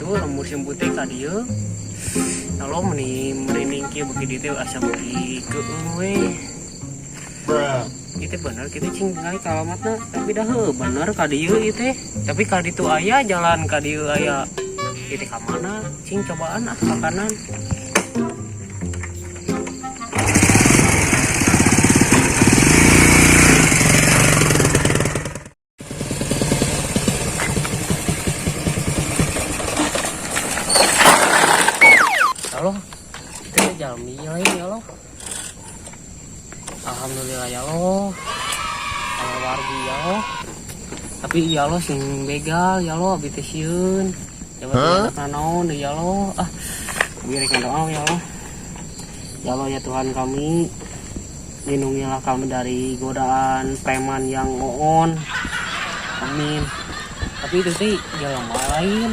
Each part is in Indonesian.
gitu musim putih ka dieu. Kalau merinding kieu beuki dieu asa beuki keung we. Itu bener kita cing ngali kalamatna tapi dah bener ka dieu ieu tapi ka ditu aya jalan ka dieu aya itu ka mana cing cobaan atau ka kanan. Halo, itu jalmi ya lo. Alhamdulillah ya lo. Kalau wargi ya lo. Tapi ya lo sing begal ya lo abi teh sieun. Coba naon deh ya lo. Berikan doa ya lo. Ya lo ya Tuhan kami, lindungilah kami dari godaan preman yang ngoon. Amin. Tapi itu sih jalan lain.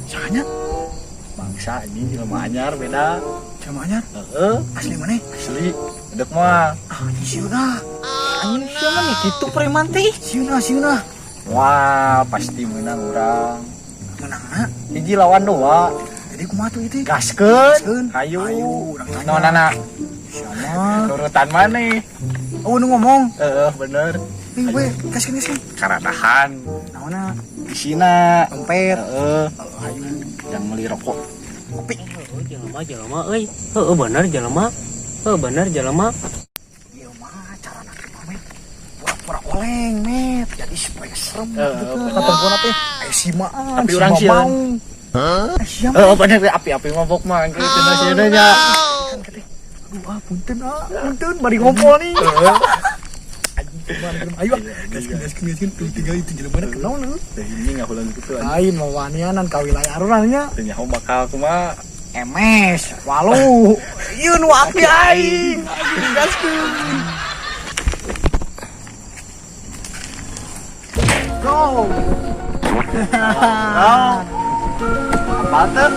Sanya bangsa ini jelema anyar beda. Jelema anyar? Asli mana? Asli.Edek mah. Siuna. Anjing siapa nih kitu preman teh? Siuna. Wah, pasti menang urang. Menangna? Hiji lawan 2. Jadi kumaha tuh itu? Gaskeun. Hayu. Naonana? Sama. Turutan maneh. Oh, nu ngomong. Bener. Nih we, gaskeun. Karadahan. Naonna? Isina dompet. Ayo jangan beli rokok. Kopi. Jelema euy. Bener jelema. Ieu mah carana kitu met. Pura-pura oleng met. Jadi supaya serem gitu. Katempona teh aya sima. Tapi urang sieun. Heuh? Bener api-api mabok mah kitu sieun nya. Aduh punten bari ngompol nih. Ayo gaskeun tinggal itu jelema kenal nu teh ini ngahulang kitu lain mawanianan ka wilayah arurangnya teh nyaho bakal kumaha emes walu ieu nu api aing gaskeun go apa teh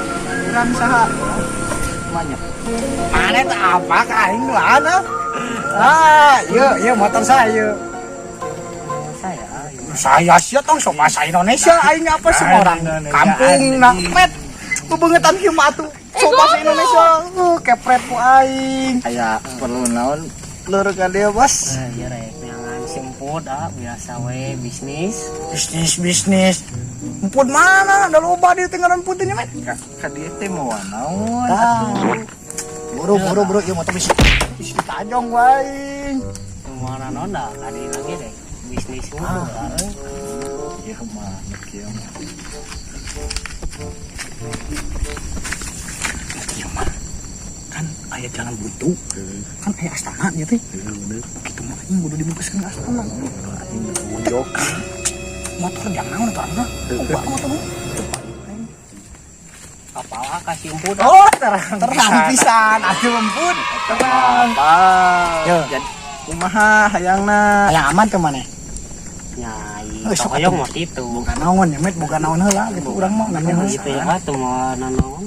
urang saha banyak mana teh apa ka aing lana iya motor saya. Saya sih tong sok bahasa Indonesia aing apa semua orang kampung na met kebangetan kieu mah atuh sok bahasa Indonesia kepret ku aing aya perlu naon leur ka dieu bos ieu rek neangan simput biasa we bisnis emput mana da loba dieu teh ngaran putih met ka dieu teh moal naon atuh buru ieu motor bisa tajong wae mana nonda kali lagi deh bisnis mah ieu mah kieu mah kan aya jalan buntu kan aya astana nya teh bener kitu mah aing kudu dibungkuskeun astana aing mojok motor jangan naon tarana loba motor apalah kasih emput terang pisan atuh emput terang jadi kumaha hayangna hayang aman ke maneh nyai hoyong mah kitu bukan naon ya met bukan naon heula gitu urang mah ngan gitu ya tuh mah naon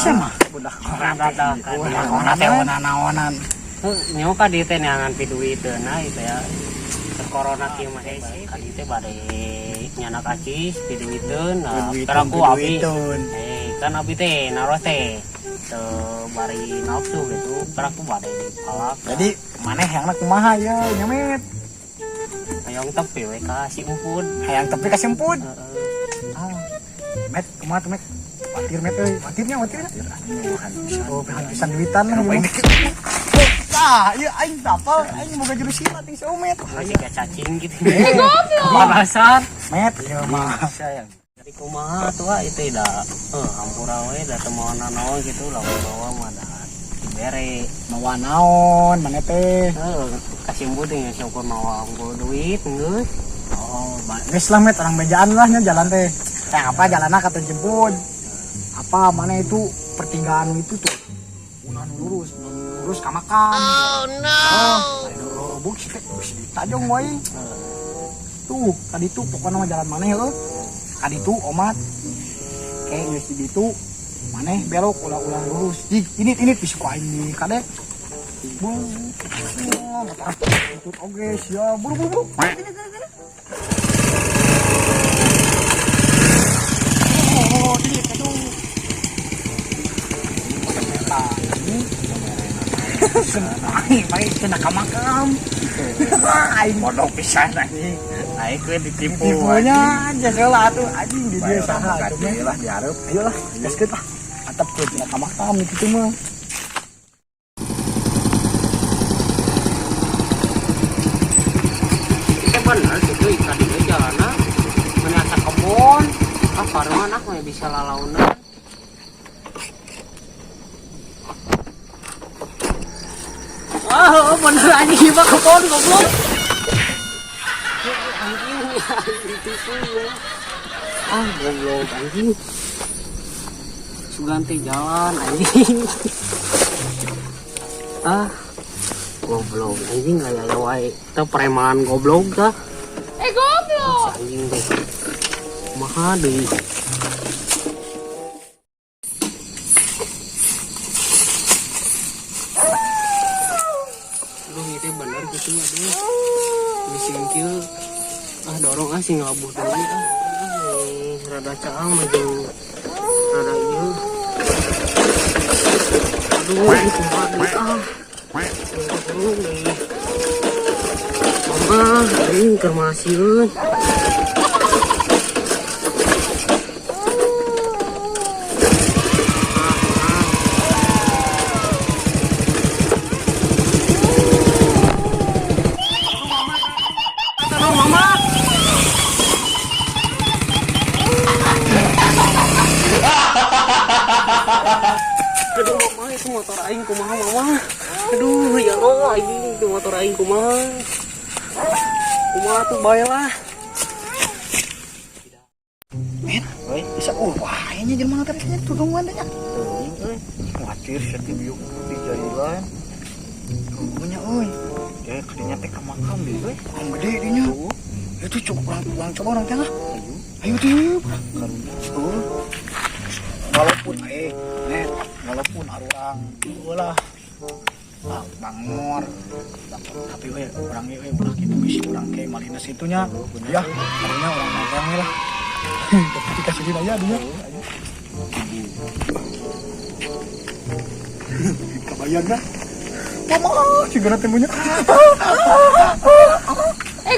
sama budak dadah teh naonan nyaho ka dieu teh neangan piduiteuna itu ya corona kieu mah ka dieu teh bade nyana kacis piduiteun sekarang ku abi kan abi teh naros teh bari nafsu gitu karena aku bade dipalak jadi maneh hayangna kumaha ya nyamet hayang tepi we ka si emput hayang tepi ka si emput met kumaha tuh met watir met euy watirnya oh pisan duitan lah ieu aing tapal aing boga jurus silat ting saumet masih kayak cacing gitu pemanasan met ieu mah sayang dari kumaha tuh itu dah hampura we da teu moal naon gitu lawan bawa mah da dibere mawa naon maneh teh kasih emput nya syukur mawa unggul duit geus geus lah met orang bejaan lah nya jalan teh apa jalanna kata jemput apa mana itu pertigaan itu tuh unan lurus ka makan buk sih tajong wae tuh tadi tuh pokoknya mah jalan maneh heuh kadi tuh omat kayak geus di ditu maneh belok ulang lurus ini bisa ku aing kade motor itu oge sia buru Main kena ka makam. Aing bodoh pisan anjing. Aing ke ditipu. Tipunya aja salah tuh anjing di dia saha. Lah diarep. Ayolah, gaskeun lah. Atap ke kena ka makam kitu mah. Bener gitu ikan di jalanan menasa kebon paruman mah bisa lalaunan bener anjing mah kebon goblok anjing ditipu ya goblok anjing Suganti jalan anjing goblok anjing kayak wae kita preman goblok dah goblok anjing deh kumaha deui aduh itu bener gitu aduh mesin kieu dorong sing ngelabuh deui rada caang maju rada ieu aduh itu mama ini kermasiun aduh mama itu motor aing kumaha mama aduh ya Allah ini itu motor aing kumaha tuh baiklah men euy bisa wahnya jelema teh tudungan teh nya teuing khawatir setiap biuk di jailan punya euy ya kadinya teh ka makam deui euy ang gede dinya itu cukup pulang coba orang teh ayo tuh walaupun net walaupun orang lah bangor tapi orang udah gitu bisi orang kayak malina situnya ya karena orang magang lah tapi dikasihin aja dia kebayang dah mama cigana temunya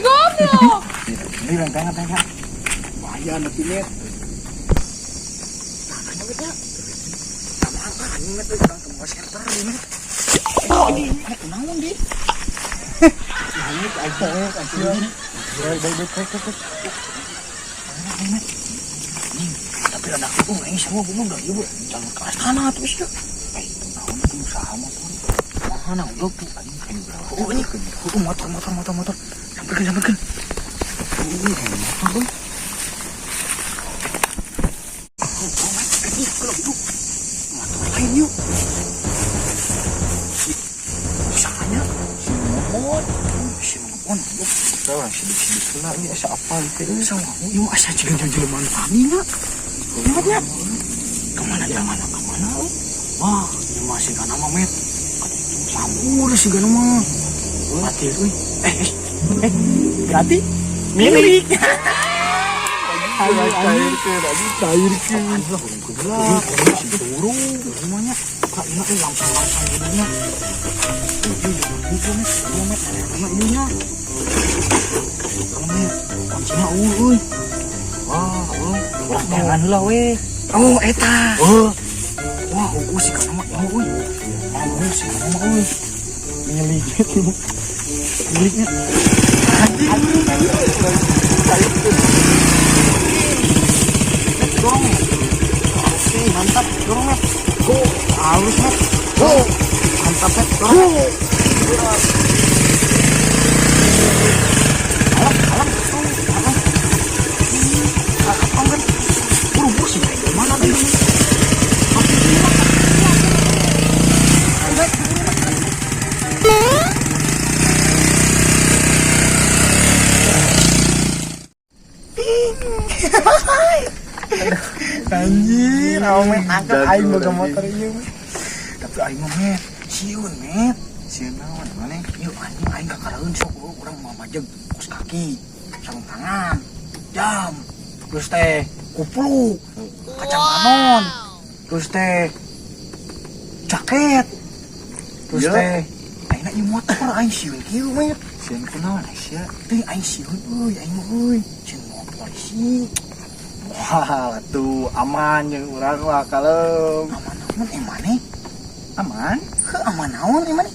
goblok ini tanya bahaya nanti net net orang tembak shelter net ini kenaun di ini aja tapi ada aku ini semua belum dah ibu jangan keras tanah terus ya kenaun itu usaha motor mana udah tuh ini motor sampai kan ini motor lain yuk usahanya si ngebon sekarang sidik lah ini asa apa itu sama yuk asa jelema kami nak lihatnya kemana wah ini masih gak nama met sambur sih gak nama mati berarti milik cair ke turun semuanya kak ini langsung jadinya itu met sama ininya kalau met kuncinya wah jangan lah weh eta wah sih kan nama sih kan nama miliknya dorong oke mantap dorong met halus met mantap met dorong alam kan buru-buru sih kayak gimana tadi anjir met angkat aing boga motor ieu tapi aing mah met sieun naon maneh ieu anjing aing kakaraeun sok urang mah majeg kos kaki sarung tangan jam terus teh kupluk kacang anon terus teh jaket terus teh Di motor aing sieun kieu met. Sieun kunaon sia? Teh aing sieun euy. Sieun motor polisi. Wah, tuh aman jeung urang mah kalem. Aman emane? Aman? Heuh aman naon emane?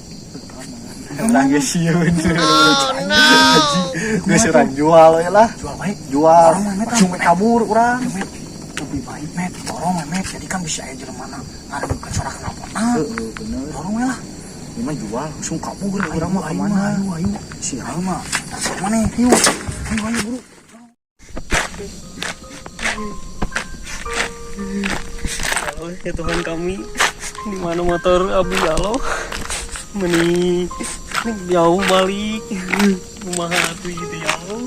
Urang geus sieun. Haji, geus urang jual we lah. Jual bae. Jual. Langsung kabur urang. Lebih baik met, dorong met. Jadi kan bisa aja jelema ngareupkeun sorak kenapa? Heeh, bener. Dorong we lah. Ini mah jual, langsung kabur urang mah ka mana? Ayo. Si aing mah. Mana? Ayo. Ayo buru. Ya Tuhan kami, di mana motor Abi ya Allah, meni jauh balik, kumaha atuh gitu ya Allah.